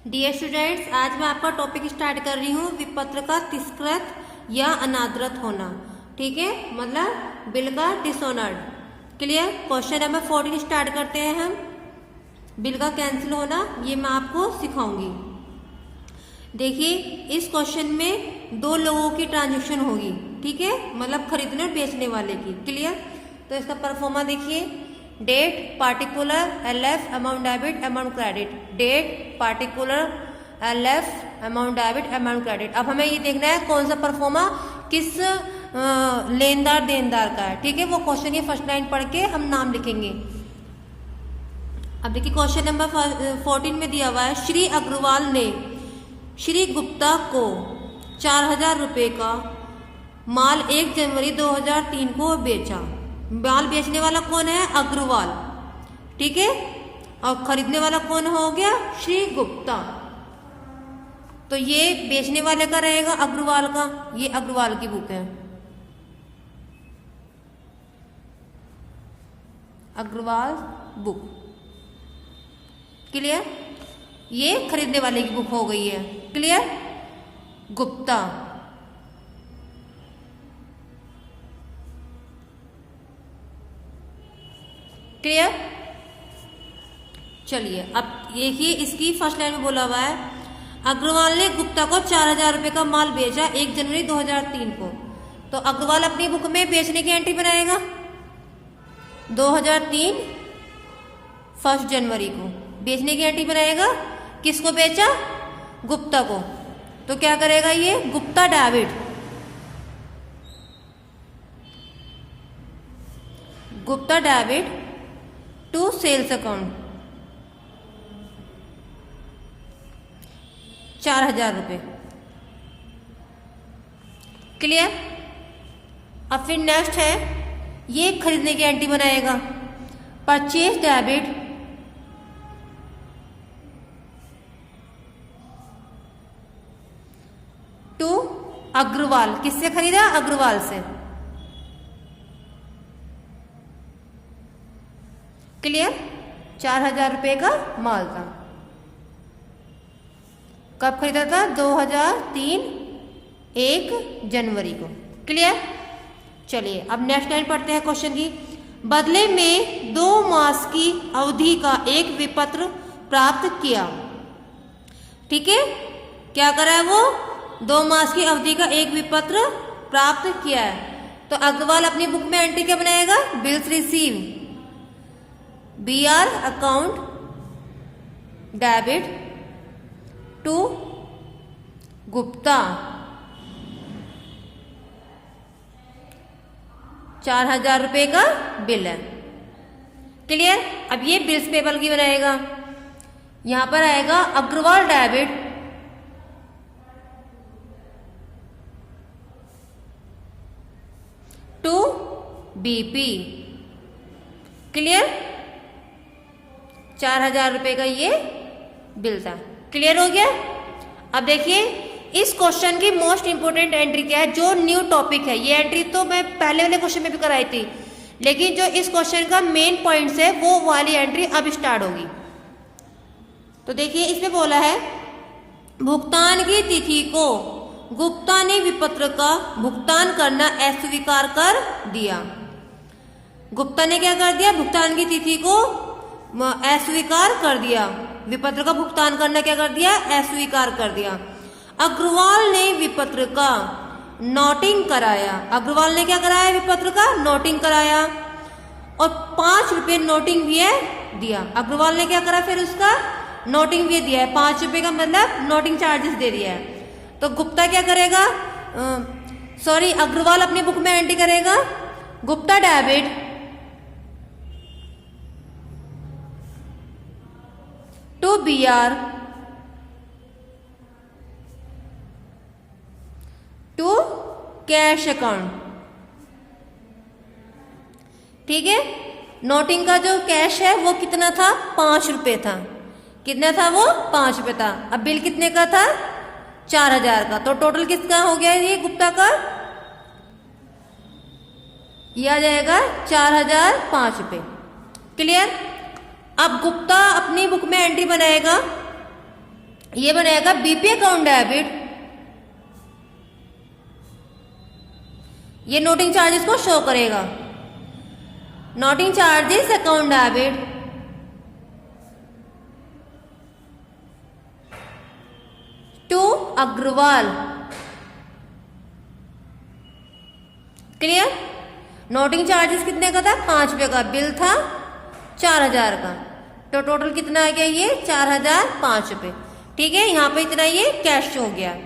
Dear students, आज मैं आपका टॉपिक स्टार्ट कर रही हूँ विपत्र का तिरस्कृत या अनादरत होना। ठीक है, मतलब बिल का dishonoured. Clear. Question number 14 start करते हैं हम। बिल का कैंसिल होना ये मैं आपको सिखाऊंगी। देखिए, इस क्वेश्चन में दो लोगों की ट्रांजेक्शन होगी। ठीक है, मतलब खरीदने और बेचने वाले की। क्लियर। तो इसका परफॉर्मा देखिए। Date particular LF amount debit amount credit. Date particular LF amount debit amount credit. अब हमें ये देखना है कौन सा परफॉर्मा किस लेनदार देनदार का है। ठीक है, वो क्वेश्चन की फर्स्ट लाइन पढ़ के हम नाम लिखेंगे। अब देखिए, क्वेश्चन नंबर 14 में दिया हुआ है, श्री अग्रवाल ने श्री गुप्ता को 4000 रुपये का माल 1 जनवरी 2003 को बेचा। माल बेचने वाला कौन है? अग्रवाल। ठीक है, और खरीदने वाला कौन हो गया? श्री गुप्ता। तो ये बेचने वाले का रहेगा अग्रवाल का। ये अग्रवाल की बुक है, अग्रवाल बुक। क्लियर। ये खरीदने वाले की बुक हो गई है। क्लियर। गुप्ता। क्लियर। चलिए, अब देखिए, इसकी फर्स्ट लाइन में बोला हुआ है, अग्रवाल ने गुप्ता को 4000 रुपये का माल बेचा 1 जनवरी 2003 को। तो अग्रवाल अपनी बुक में बेचने की एंट्री बनाएगा 2003 1 जनवरी को बेचने की एंट्री बनाएगा। किसको बेचा? गुप्ता को। तो क्या करेगा ये? Gupta debit, Gupta debit to sales account 4000 रुपये। क्लियर। अब फिर नेक्स्ट है, ये खरीदने की एंट्री बनाएगा, परचेज डेबिट टू अग्रवाल। किससे खरीदा? अग्रवाल से। क्लियर। 4000 रुपये का माल था। कब खरीदा था? 2003 1 जनवरी को। क्लियर। चलिए, अब नेक्स्ट लाइन पढ़ते हैं क्वेश्चन की। बदले में 2 मास की अवधि का एक विपत्र प्राप्त किया। ठीक है, क्या करा है वो? 2 मास की अवधि का एक विपत्र प्राप्त किया है। तो अग्रवाल अपनी बुक में एंट्री क्या बनाएगा? Bills receive BR account debit to Gupta 4000 रुपये का बिल है। क्लियर। अब ये बिल्स पेबल की बनाएगा। यहां पर आएगा Agarwal debit to BP। Clear. 4000 रुपये का ये बिल था। क्लियर हो गया। अब देखिए, इस क्वेश्चन की मोस्ट इंपोर्टेंट एंट्री क्या है? जो न्यू टॉपिक है, ये एंट्री तो मैं पहले वाले क्वेश्चन में भी कराई थी, लेकिन जो इस क्वेश्चन का मेन पॉइंट्स है वो वाली एंट्री अब स्टार्ट होगी। तो देखिए, इसमें बोला है, भुगतान की तिथि को गुप्ता ने विपत्र का भुगतान करना अस्वीकार कर दिया। गुप्ता ने क्या कर दिया? भुगतान की तिथि को अस्वीकार कर दिया। विपत्र का भुगतान करना क्या कर दिया? अस्वीकार कर दिया। अग्रवाल ने विपत्र का नोटिंग कराया। अग्रवाल ने क्या कराया? विपत्र का नोटिंग कराया और 5 रुपये नोटिंग भी है दिया। अग्रवाल ने क्या करा? फिर उसका नोटिंग भी दिया है। 5 रुपये का मतलब नोटिंग चार्जेस दे दिया है। तो गुप्ता क्या करेगा? अग्रवाल अपनी बुक में एंट्री करेगा, Gupta debit to BR to cash account. ठीक है, नोटिंग का जो कैश है वो कितना था? 5 रुपये था। कितना था वो? 5 रुपये था। अब बिल कितने का था? 4000 का। तो टोटल किसका हो गया ये? गुप्ता का। ये आ जाएगा 4005 रुपये। क्लियर। अब गुप्ता अपनी बुक में एंट्री बनाएगा ये बनेगा बीपी अकाउंट डेबिट। ये नोटिंग चार्जेस को शो करेगा, noting charges account debit. To Agarwal. Clear? Noting charges कितने का था? 5 रुपये का। बिल था 4000 का, तो टोटल कितना आ गया? ये 4005 रुपये। ठीक है, यहाँ पे इतना ये कैश हो गया।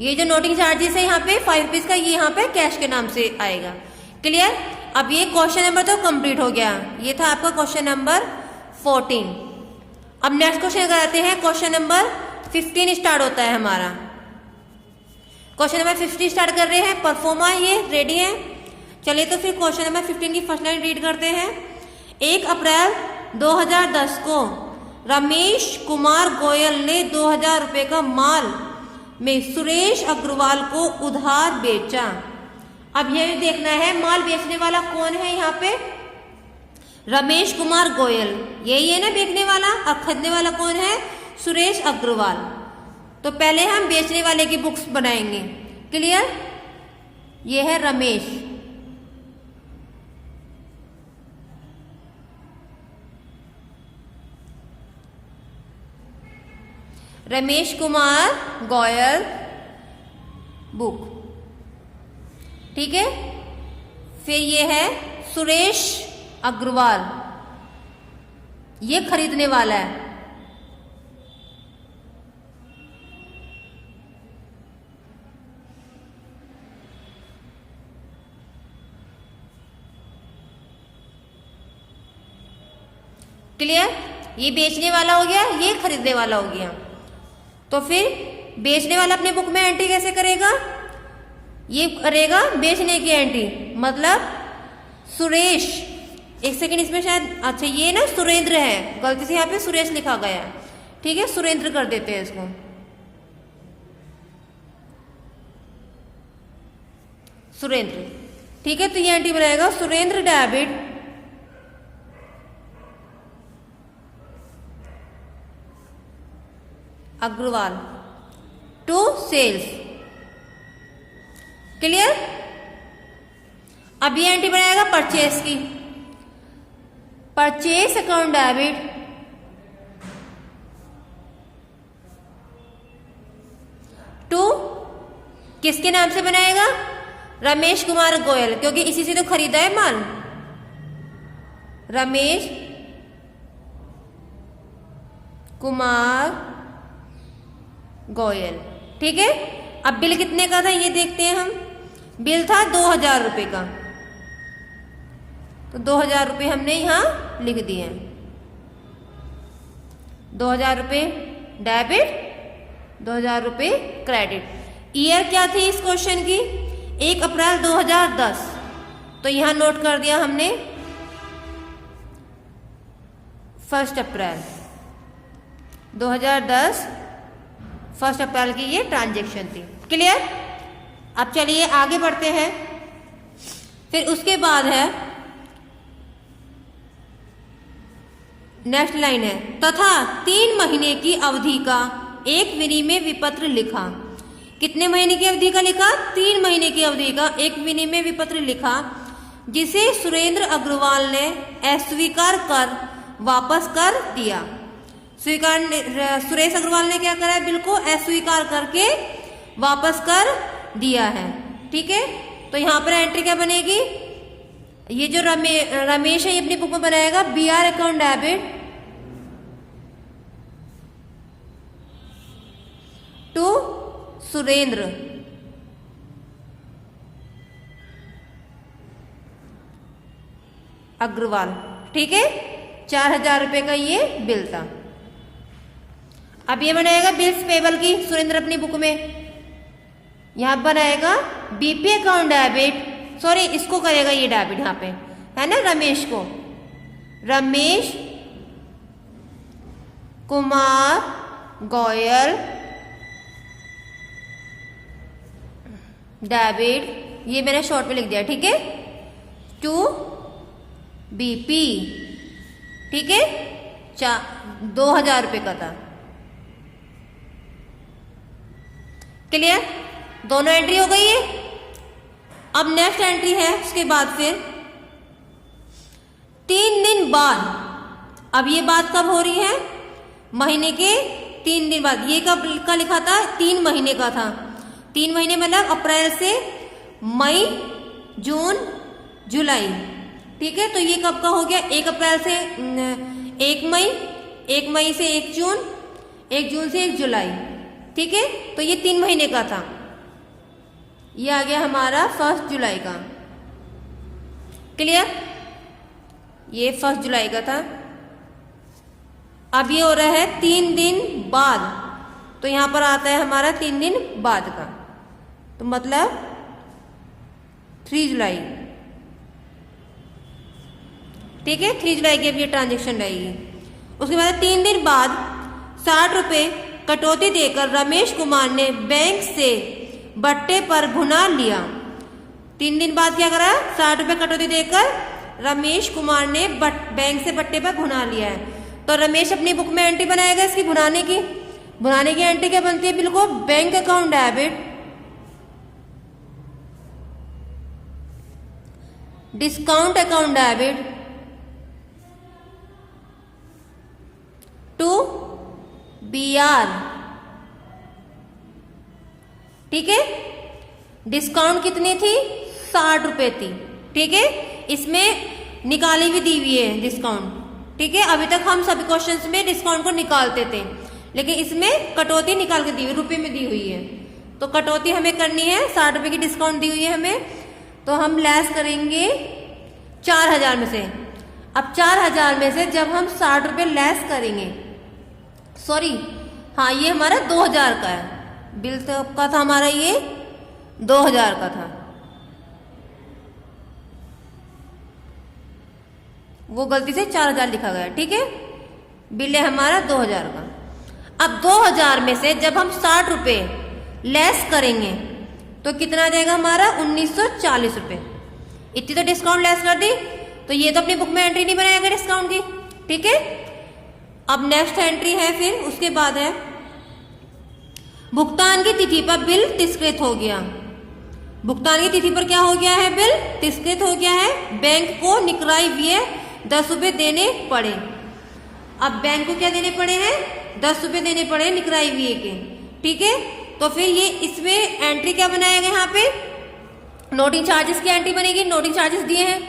ये जो नोटिंग चार्जेस है यहाँ पे 5 रुपीज का, ये यहाँ पे कैश के नाम से आएगा। क्लियर? अब ये क्वेश्चन नंबर तो कंप्लीट हो गया। ये था आपका क्वेश्चन नंबर 14। अब नेक्स्ट क्वेश्चन कराते हैं। क्वेश्चन नंबर 15 स्टार्ट होता है हमारा। क्वेश्चन नंबर 15 स्टार्ट कर रहे हैं। परफॉर्मा ये रेडी है। चलिए तो फिर क्वेश्चन नंबर 15 की फर्स्ट लाइन रीड करते हैं। 1 अप्रैल 2010 को रमेश कुमार गोयल ने 2000 रुपये का माल में सुरेश अग्रवाल को उधार बेचा। अब यह देखना है माल बेचने वाला कौन है यहाँ पे? रमेश कुमार गोयल, यही है ना बेचने वाला। और खरीदने वाला कौन है? सुरेश अग्रवाल। तो पहले हम बेचने वाले की बुक्स बनाएंगे। क्लियर? ये है रमेश, रमेश कुमार गोयल बुक। ठीक है, फिर ये है सुरेश अग्रवाल, ये खरीदने वाला है। क्लियर? ये बेचने वाला हो गया, ये खरीदने वाला हो गया। तो फिर बेचने वाला अपने बुक में एंट्री कैसे करेगा? ये करेगा बेचने की एंट्री, मतलब सुरेश। एक सेकंड, इसमें शायद अच्छा ये ना सुरेंद्र है, गलती से यहाँ पे सुरेश लिखा गया है। ठीक है, सुरेंद्र कर देते हैं इसको। सुरेंद्र। ठीक है, तो ये एंट्री बनाएगा Surendra debit Agarwal to sales. Clear? अब ये एंट्री बनाएगा परचेस की, परचेस अकाउंट डेबिट टू किसके नाम से बनाएगा? रमेश कुमार गोयल, क्योंकि इसी से तो खरीदा है माल। रमेश कुमार गोयल। ठीक है, अब बिल कितने का था ये देखते हैं हम। बिल था 2000 रुपये का, तो 2000 रुपये हमने यहां लिख दिए। 2000 रुपये डेबिट, 2000 रुपये क्रेडिट। ईयर क्या थी इस क्वेश्चन की? 1 अप्रैल 2010, तो यहां नोट कर दिया हमने 1 अप्रैल 2010, 1 अप्रैल की ये ट्रांजैक्शन थी। क्लियर? अब चलिए आगे बढ़ते हैं। फिर उसके बाद है नेक्स्ट लाइन है, तथा 3 महीने की अवधि का एक विनिमय विपत्र लिखा। कितने महीने की अवधि का लिखा? 3 महीने की अवधि का एक विनिमय विपत्र लिखा, जिसे सुरेंद्र अग्रवाल ने अस्वीकार कर वापस कर दिया। सुरेश अग्रवाल ने क्या करा है? बिल को अस्वीकार करके वापस कर दिया है। ठीक है, तो यहां पर एंट्री क्या बनेगी? ये जो रमेश है ये अपनी बुक में बनाएगा BR account debit to Surendra Agarwal. ठीक है, 4000 रुपये का ये बिल था। अब ये बनाएगा बिल्स पेबल की, सुरेंद्र अपनी बुक में यहां बनाएगा BP अकाउंट डेबिट, सॉरी इसको करेगा ये डेबिट यहां पे है ना, रमेश को, रमेश कुमार गोयल डेबिट, ये मैंने शॉर्ट में लिख दिया। ठीक है, टू BP। ठीक है, 2000 रुपये का था। क्लियर, दोनों एंट्री हो गई है। अब नेक्स्ट एंट्री है उसके बाद फिर 3 दिन बाद। अब ये बात कब हो रही है, महीने के 3 दिन बाद। ये कब का लिखा था, 3 महीने का था। 3 महीने मतलब अप्रैल से मई, जून, जुलाई, ठीक है। तो ये कब का हो गया, 1 अप्रैल से 1 मई, 1 मई से 1 जून, 1 जून से 1 जुलाई, ठीक है। तो ये 3 महीने का था। ये आ गया हमारा 1 जुलाई का। क्लियर, ये 1 जुलाई का था। अब ये हो रहा है 3 दिन बाद, तो यहां पर आता है हमारा 3 दिन बाद का, तो मतलब 3 जुलाई, ठीक है। 3 जुलाई की अब ये ट्रांजेक्शन रहेगी। उसके बाद 3 दिन बाद 60 रुपये कटौती देकर रमेश कुमार ने बैंक से बट्टे पर भुना लिया। 3 दिन बाद क्या करा, 60 रुपये कटौती देकर रमेश कुमार ने बैंक से बट्टे पर भुना लिया है। तो रमेश अपनी बुक में एंट्री बनाएगा इसकी भुनाने की। भुनाने की एंट्री क्या बनती है, बिल्कुल bank account debit discount account debit to BR, ठीक है। डिस्काउंट कितनी थी, 60 रुपए थी, ठीक है। इसमें निकाली भी दी हुई है डिस्काउंट, ठीक है। अभी तक हम सभी क्वेश्चंस में डिस्काउंट को निकालते थे, लेकिन इसमें कटौती निकाल के दी हुई, रुपए में दी हुई है। तो कटौती हमें करनी है, 60 रुपए की डिस्काउंट दी हुई है हमें, तो हम लेस करेंगे 4000 में से। अब 4000 में से जब हम 60 रुपये लेस करेंगे, सॉरी हाँ ये हमारा 2000 का है, बिल तो का था हमारा ये 2000 का था, वो गलती से 4000 लिखा गया, ठीक है। बिल है हमारा 2000 का। अब 2000 में से जब हम 60 रुपये लेस करेंगे तो कितना आ जाएगा हमारा 1940 रुपये। इतनी तो डिस्काउंट लेस कर दी, तो ये तो अपनी बुक में एंट्री नहीं बनाएगा डिस्काउंट की, ठीक है। अब नेक्स्ट एंट्री है फिर उसके बाद है भुगतान की तिथि पर बिल तिरस्कृत हो गया। भुगतान की तिथि पर क्या हो गया है, बिल तिरस्कृत हो गया है। बैंक को निकराई व्यय 10 रुपये देने पड़े। अब बैंक को क्या देने पड़े हैं, 10 रुपये देने पड़े निकराई व्यय के, ठीक है। तो फिर ये इसमें एंट्री क्या बनाएगा, यहाँ पे नोटिंग चार्जेस की एंट्री बनेगी। नोटिंग चार्जेस दिए हैं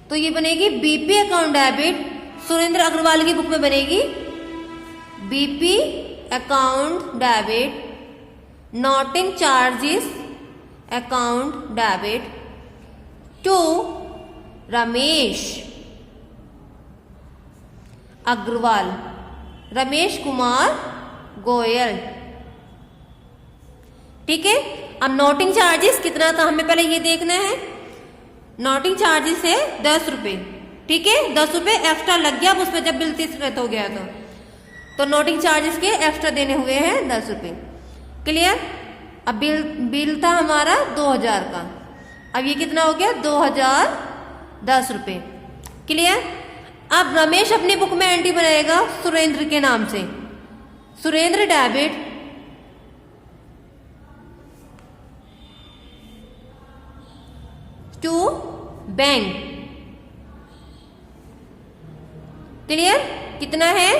तो ये बनेगी BP account debit, Surendra Agarwal की बुक में बनेगी BP account debit noting charges account debit to Ramesh Agarwal, Ramesh Kumar Goyal, ठीक है। अब नोटिंग चार्जेस कितना था हमें पहले ये देखना है। नोटिंग चार्जेस है 10 रुपये, ठीक है। 10 रुपये एक्स्ट्रा लग गया उस पर जब बिल तिरस्कृत हो गया तो नोटिंग चार्जेस के एक्स्ट्रा देने हुए हैं 10 रुपये। क्लियर। अब बिल था हमारा 2000 का, अब ये कितना हो गया 2010 रुपये। क्लियर। अब रमेश अपनी बुक में एंट्री बनाएगा सुरेंद्र के नाम से, Surendra debit to bank. Clear. कितना है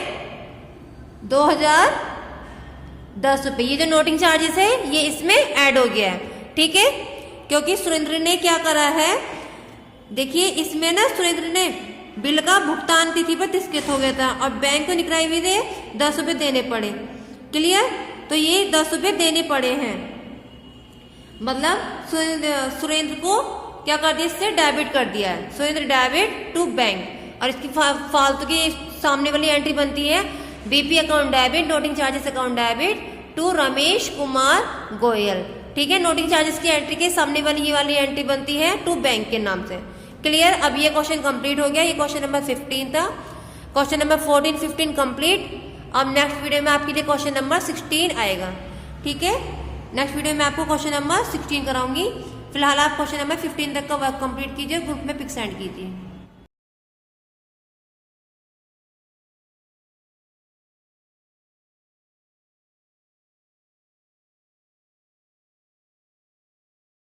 2010 रुपये। ये जो नोटिंग चार्जेस है ये इसमें ऐड हो गया है, ठीक है। क्योंकि सुरेंद्र ने क्या करा है, देखिए इसमें ना सुरेंद्र ने बिल का भुगतान तिथि पर तिरस्कृत हो गया था और बैंक को निकराई हुई थे 10 रुपये देने पड़े। क्लियर। तो ये 10 रुपये देने पड़े हैं, मतलब सुरेंद्र को क्या कर दिया, इससे डेबिट कर दिया है, सुरेंद्र डेबिट टू बैंक। और इसकी फालतू की सामने वाली एंट्री बनती है BP account debit noting charges account debit to Ramesh Kumar Goyal, ठीक है। नोटिंग चार्जेस की एंट्री के सामने वाली ये वाली एंट्री बनती है टू बैंक के नाम से। क्लियर। अब ये क्वेश्चन कंप्लीट हो गया, ये क्वेश्चन नंबर 15 था। Question number 14, 15 complete. अब नेक्स्ट वीडियो में आपके लिए क्वेश्चन नंबर 16 आएगा, ठीक है। नेक्स्ट वीडियो में आपको क्वेश्चन नंबर 16 कराऊंगी। फिलहाल आप क्वेश्चन नंबर 15 तक का वर्क कंप्लीट कीजिए, ग्रुप में पिक सेंड कीजिए।